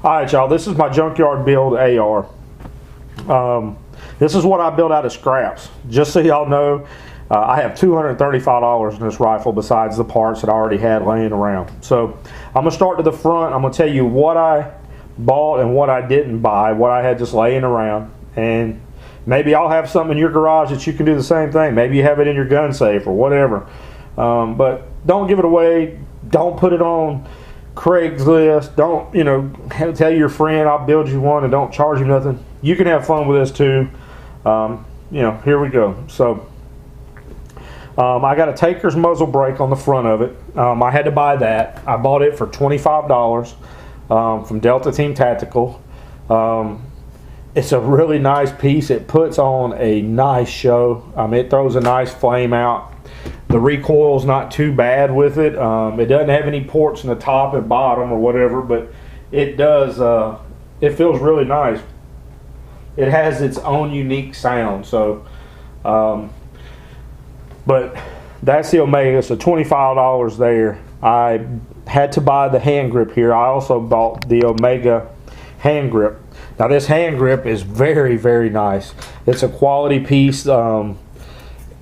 Alright y'all, this is my junkyard build AR. This is what I built out of scraps. Just so y'all know, I have $235 in this rifle besides the parts that I already had laying around. So I'm going to start to the front. I'm going to tell you what I bought and what I didn't buy, what I had just laying around. And maybe I'll have something in your garage that you can do the same thing. Maybe you have it in your gun safe or whatever. But don't give it away. Don't put it on Craigslist. Don't, you know, tell your friend I'll build you one and don't charge you nothing. You can have fun with this too. You know, here we go. So I got a Taker's muzzle brake on the front of it. I had to buy that. I bought it for $25 from Delta Team Tactical. It's a really nice piece. It puts on a nice show. It throws a nice flame out. The recoil's not too bad with it. It doesn't have any ports in the top and bottom or whatever, but it does. It feels really nice. It has its own unique sound. So, but that's the Omega. So $25 there. I had to buy the hand grip here. I also bought the Omega hand grip. Now this hand grip is very, very nice. It's a quality piece.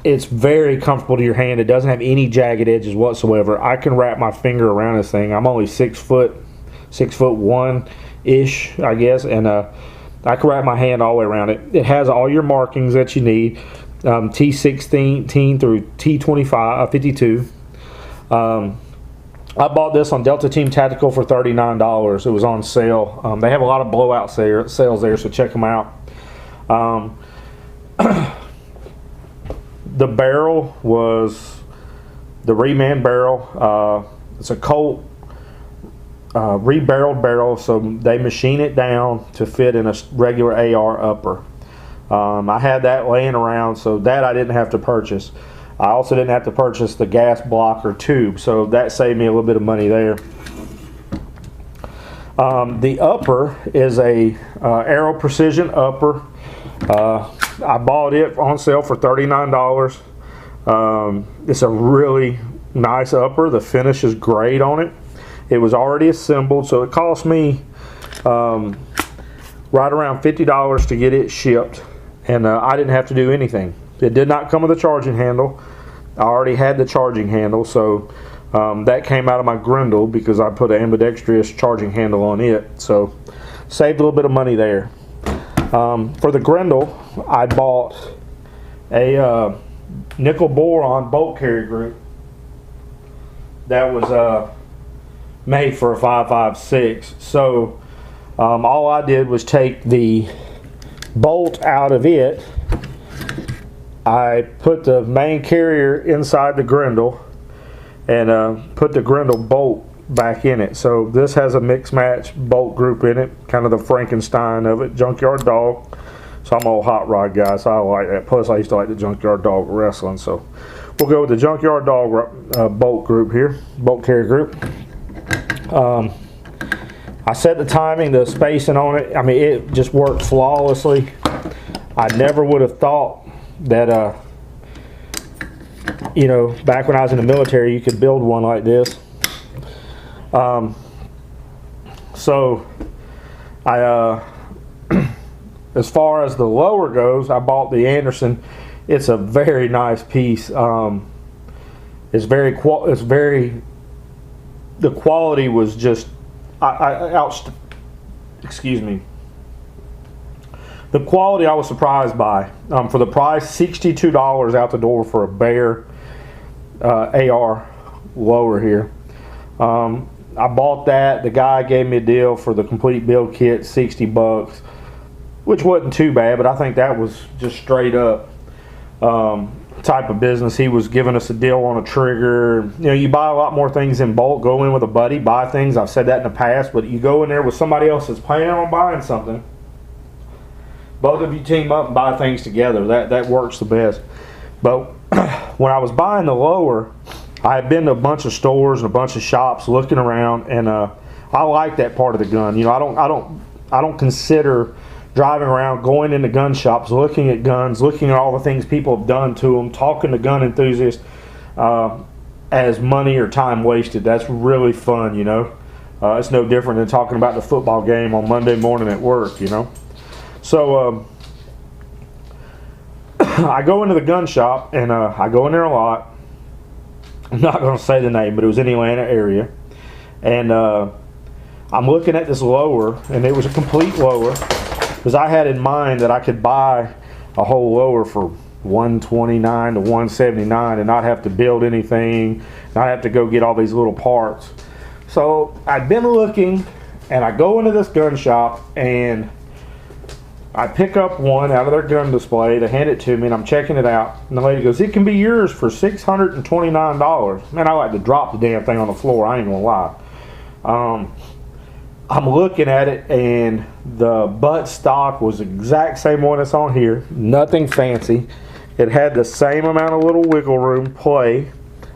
It's very comfortable to your hand. It doesn't have any jagged edges whatsoever. I can wrap my finger around this thing. I'm only 6'1"-ish, I guess, and I can wrap my hand all the way around it. It has all your markings that you need, T16 through T52. I bought this on Delta Team Tactical for $39. It was on sale. They have a lot of blowout sales there, so check them out. The barrel was the reman barrel. It's a Colt rebarreled barrel, so they machine it down to fit in a regular AR upper. I had that laying around, so that I didn't have to purchase. I also didn't have to purchase the gas blocker tube, so that saved me a little bit of money there. The upper is a Aero Precision upper. I bought it on sale for $39. It's a really nice upper. The finish is great on it. It was already assembled, so it cost me right around $50 to get it shipped, and I didn't have to do anything. It did not come with a charging handle. I already had the charging handle, so that came out of my Grendel because I put an ambidextrous charging handle on it, so saved a little bit of money there. For the Grendel, I bought a nickel boron bolt carrier group that was made for a 5.56. So all I did was take the bolt out of it. I put the main carrier inside the Grendel and put the Grendel bolt back in it. So this has a mix match bolt group in it, kind of the Frankenstein of it, Junkyard Dog. So I'm an old hot rod guy, so I like that. Plus I used to like the Junkyard Dog wrestling, so we'll go with the Junkyard Dog bolt group here, bolt carrier group. I set the timing, the spacing on it. I mean, it just worked flawlessly. I never would have thought that you know, back when I was in the military, you could build one like this. So I as far as the lower goes, I bought the Anderson. It's a very nice piece. It's very the quality was just excuse me. The quality I was surprised by. For the price, $62 out the door for a Bear AR lower here. I bought that. The guy gave me a deal for the complete build kit, $60, which wasn't too bad, but I think that was just straight up type of business. He was giving us a deal on a trigger. You know, you buy a lot more things in bulk. Go in with a buddy, buy things. I've said that in the past, but you go in there with somebody else that's planning on buying something. Both of you team up and buy things together. That works the best. But when I was buying the lower, I had been to a bunch of stores and a bunch of shops looking around, and I like that part of the gun. You know, I don't consider driving around, going into gun shops, looking at guns, looking at all the things people have done to them, talking to gun enthusiasts as money or time wasted. That's really fun, you know. It's no different than talking about the football game on Monday morning at work, you know. So I go into the gun shop, and I go in there a lot. I'm not going to say the name, but it was in the Atlanta area. And I'm looking at this lower, and it was a complete lower, because I had in mind that I could buy a whole lower for $129 to $179 and not have to build anything, not have to go get all these little parts. So I'd been looking, and I go into this gun shop, and I pick up one out of their gun display. They hand it to me, and I'm checking it out. And the lady goes, "It can be yours for $629. Man, I like to drop the damn thing on the floor. I ain't gonna lie. I'm looking at it, and the butt stock was the exact same one that's on here. Nothing fancy. It had the same amount of little wiggle room play,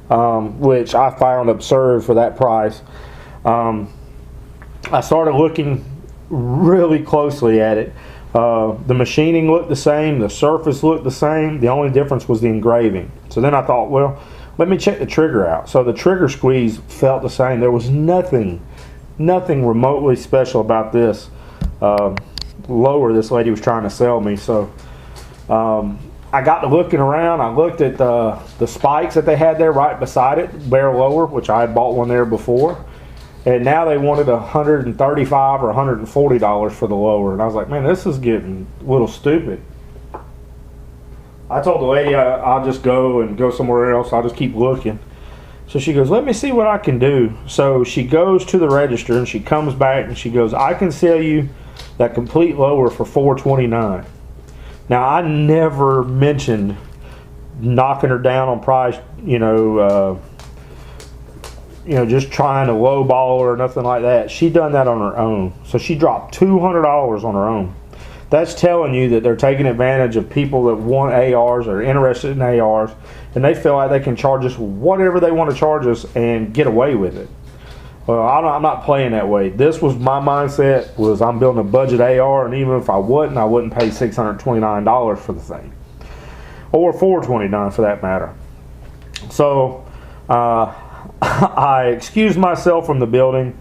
which I found absurd for that price. I started looking really closely at it. The machining looked the same, the surface looked the same, the only difference was the engraving. So then I thought, well, let me check the trigger out. So the trigger squeeze felt the same. There was nothing remotely special about this lower this lady was trying to sell me. So I got to looking around. I looked at the spikes that they had there right beside it, bare lower, which I had bought one there before. And now they wanted $135 or $140 for the lower. And I was like, man, this is getting a little stupid. I told the lady I'll just go somewhere else. I'll just keep looking. So she goes, let me see what I can do. So she goes to the register, and she comes back, and she goes, I can sell you that complete lower for $429. Now, I never mentioned knocking her down on price, just trying to lowball her or nothing like that. She done that on her own. So she dropped $200 on her own. That's telling you that they're taking advantage of people that want ARs or are interested in ARs, and they feel like they can charge us whatever they want to charge us and get away with it. Well, I'm not playing that way. This was my mindset, was I'm building a budget AR, and even if I wouldn't pay $629 for the thing. Or $429 for that matter. So I excused myself from the building,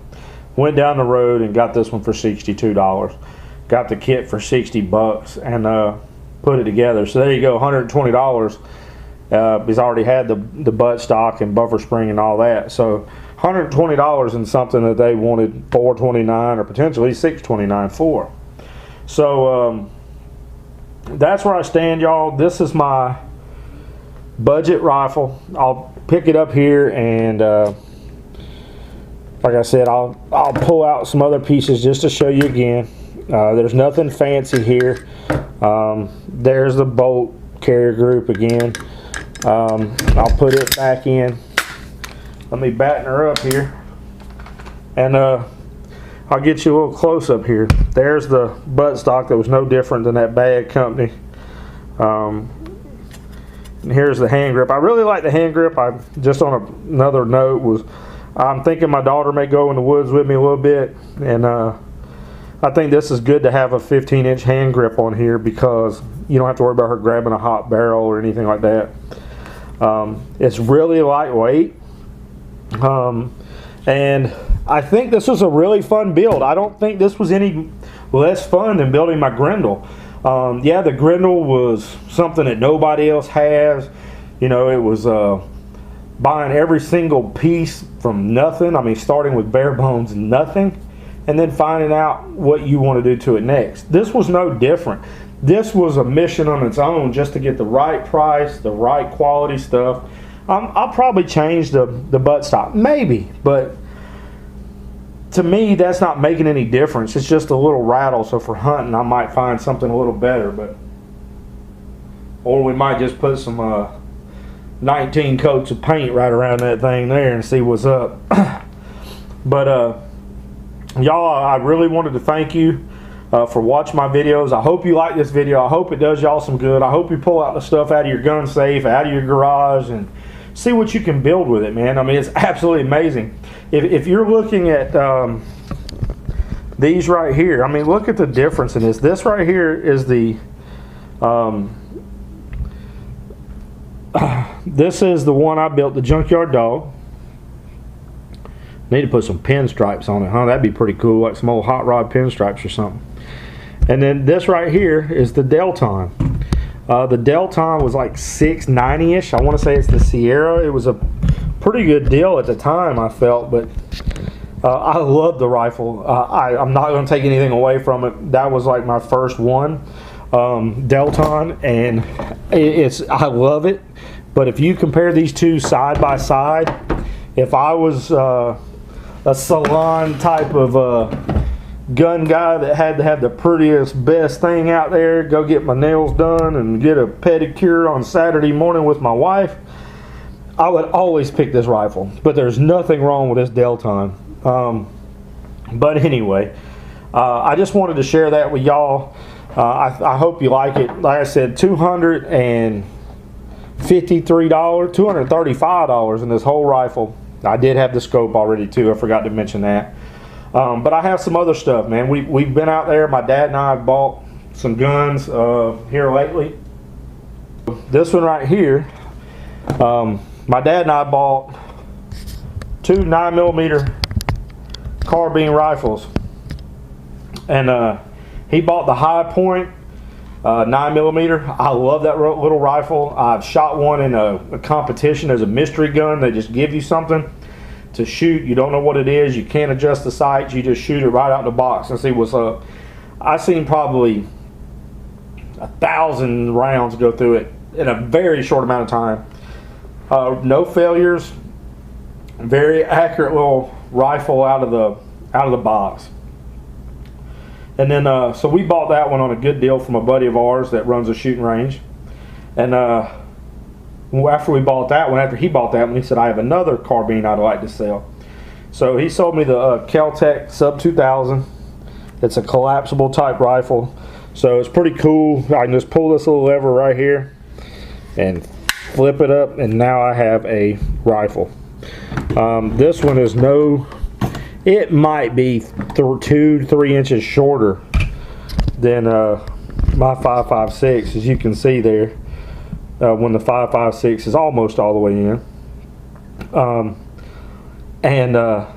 went down the road and got this one for $62. Got the kit for $60 and put it together. So there you go, $120. He's already had the butt stock and buffer spring and all that. So $120 in something that they wanted $429 or potentially $629 for. So that's where I stand, y'all. This is my budget rifle. I'll pick it up here, and like I said, I'll pull out some other pieces just to show you again. There's nothing fancy here. There's the bolt carrier group again. I'll put it back in. Let me batten her up here, and I'll get you a little close up here. There's the butt stock that was no different than that bad company. And here's the hand grip. I really like the hand grip. I just on another note I'm thinking my daughter may go in the woods with me a little bit, and I think this is good to have a 15-inch hand grip on here, because you don't have to worry about her grabbing a hot barrel or anything like that. It's really lightweight, and I think this was a really fun build. I don't think this was any less fun than building my Grendel. Yeah, the Grendel was something that nobody else has. It was buying every single piece from nothing. I mean, starting with bare bones nothing, and then finding out what you want to do to it next. This was no different. This was a mission on its own, just to get the right price, the right quality stuff. I'll probably change the butt stock, maybe, but to me, that's not making any difference. It's just a little rattle, so for hunting, I might find something a little better, or we might just put some 19 coats of paint right around that thing there and see what's up. But y'all, I really wanted to thank you for watching my videos. I hope you like this video. I hope it does y'all some good. I hope you pull out the stuff out of your gun safe, out of your garage, and see what you can build with it, man. I mean, it's absolutely amazing. If you're looking at these right here, I mean, look at the difference in this. This right here is the this is the one I built, the Junkyard Dog. Need to put some pinstripes on it, huh? That'd be pretty cool, like some old hot rod pinstripes or something. And then this right here is the Delton. The Delton was like $690-ish. I want to say it's the Sierra. It was a pretty good deal at the time, I felt, but I love the rifle. I'm not going to take anything away from it. That was like my first one, Delton, and I love it. But if you compare these two side by side, if I was a salon type of gun guy that had to have the prettiest, best thing out there, go get my nails done and get a pedicure on Saturday morning with my wife, I would always pick this rifle. But there's nothing wrong with this Delton. But anyway, I just wanted to share that with y'all. I hope you like it. Like I said, $253, $235 in this whole rifle. I did have the scope already too. I forgot to mention that. But I have some other stuff, man. We've been out there. My dad and I have bought some guns here lately. This one right here, my dad and I bought two 9mm carbine rifles, and he bought the High Point 9mm. I love that little rifle. I've shot one in a competition as a mystery gun. They just give you something to shoot. You don't know what it is. You can't adjust the sights. You just shoot it right out in the box and see what's up. I've seen probably 1,000 rounds go through it in a very short amount of time. No failures. Very accurate little rifle out of the box. And then so we bought that one on a good deal from a buddy of ours that runs a shooting range. And after we bought that one, after he bought that one, he said, I have another carbine I'd like to sell. So he sold me the Kel-Tec Sub 2000. It's a collapsible type rifle. So it's pretty cool. I can just pull this little lever right here and flip it up, and now I have a rifle. This one is it might be 2 to 3 inches shorter than my 5.56, as you can see there. When the 5.56 is almost all the way in.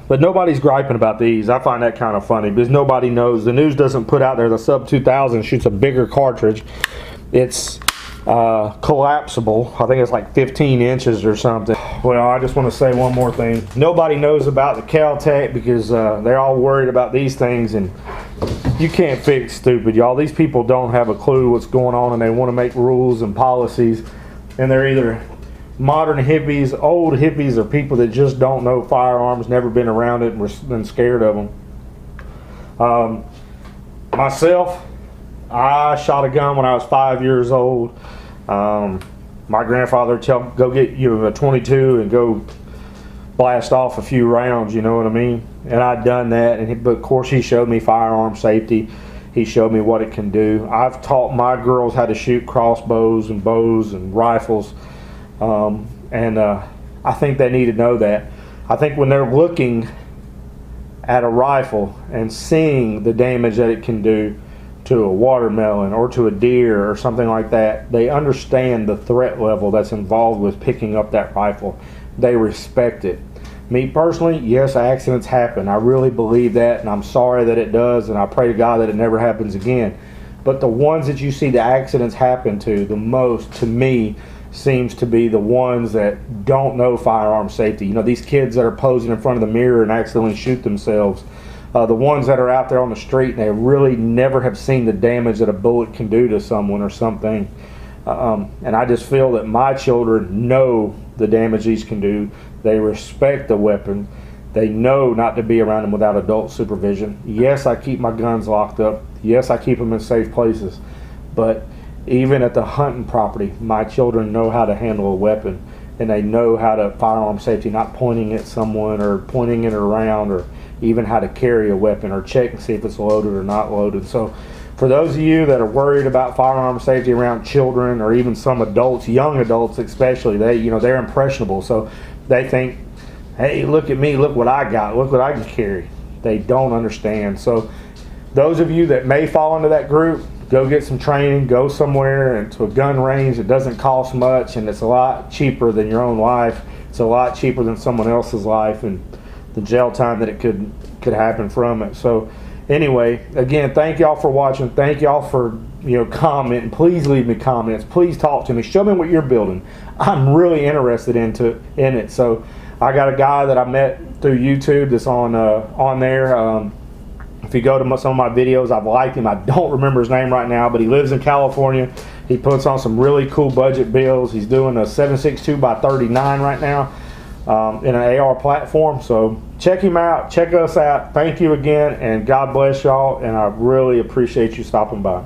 But nobody's griping about these. I find that kind of funny because nobody knows. The news doesn't put out there the Sub 2000 shoots a bigger cartridge. It's collapsible. I think it's like 15 inches or something. Well, I just want to say one more thing. Nobody knows about the Kel-Tec because they're all worried about these things, and you can't fix stupid, y'all. These people don't have a clue what's going on, and they want to make rules and policies, and they're either modern hippies, old hippies, or people that just don't know firearms, never been around it, and been scared of them. Myself, I shot a gun when I was 5 years old. My grandfather told go get a 22 and go blast off a few rounds, you know what I mean? And I'd done that, but of course he showed me firearm safety. He showed me what it can do. I've taught my girls how to shoot crossbows and bows and rifles, and I think they need to know that. I think when they're looking at a rifle and seeing the damage that it can do to a watermelon or to a deer or something like that, they understand the threat level that's involved with picking up that rifle. They respect it. Me personally, yes, accidents happen. I really believe that, and I'm sorry that it does, and I pray to God that it never happens again. But the ones that you see the accidents happen to the most, to me, seems to be the ones that don't know firearm safety. You know, these kids that are posing in front of the mirror and accidentally shoot themselves. The ones that are out there on the street and they really never have seen the damage that a bullet can do to someone or something. And I just feel that my children know the damage these can do. They respect the weapon. They know not to be around them without adult supervision. Yes, I keep my guns locked up. Yes, I keep them in safe places. But even at the hunting property, my children know how to handle a weapon. And they know how to firearm safety, not pointing at someone or pointing it around, or even how to carry a weapon or check and see if it's loaded or not loaded. So for those of you that are worried about firearm safety around children or even some adults, young adults especially, they're impressionable. So they think, hey, look at me, look what I got, look what I can carry. They don't understand. So those of you that may fall into that group, go get some training, go somewhere and to a gun range. It doesn't cost much, and it's a lot cheaper than your own life. It's a lot cheaper than someone else's life, and the jail time that it could happen from it. So anyway, again, thank y'all for watching. Thank y'all for commenting. Please leave me comments. Please talk to me. Show me what you're building. I'm really interested in it. So I got a guy that I met through YouTube that's on there. If you go to some of my videos, I've liked him. I don't remember his name right now, but he lives in California. He puts on some really cool budget builds. He's doing a 7.62 by 39 right now in an AR platform. So check him out. Check us out. Thank you again, and God bless y'all. And I really appreciate you stopping by.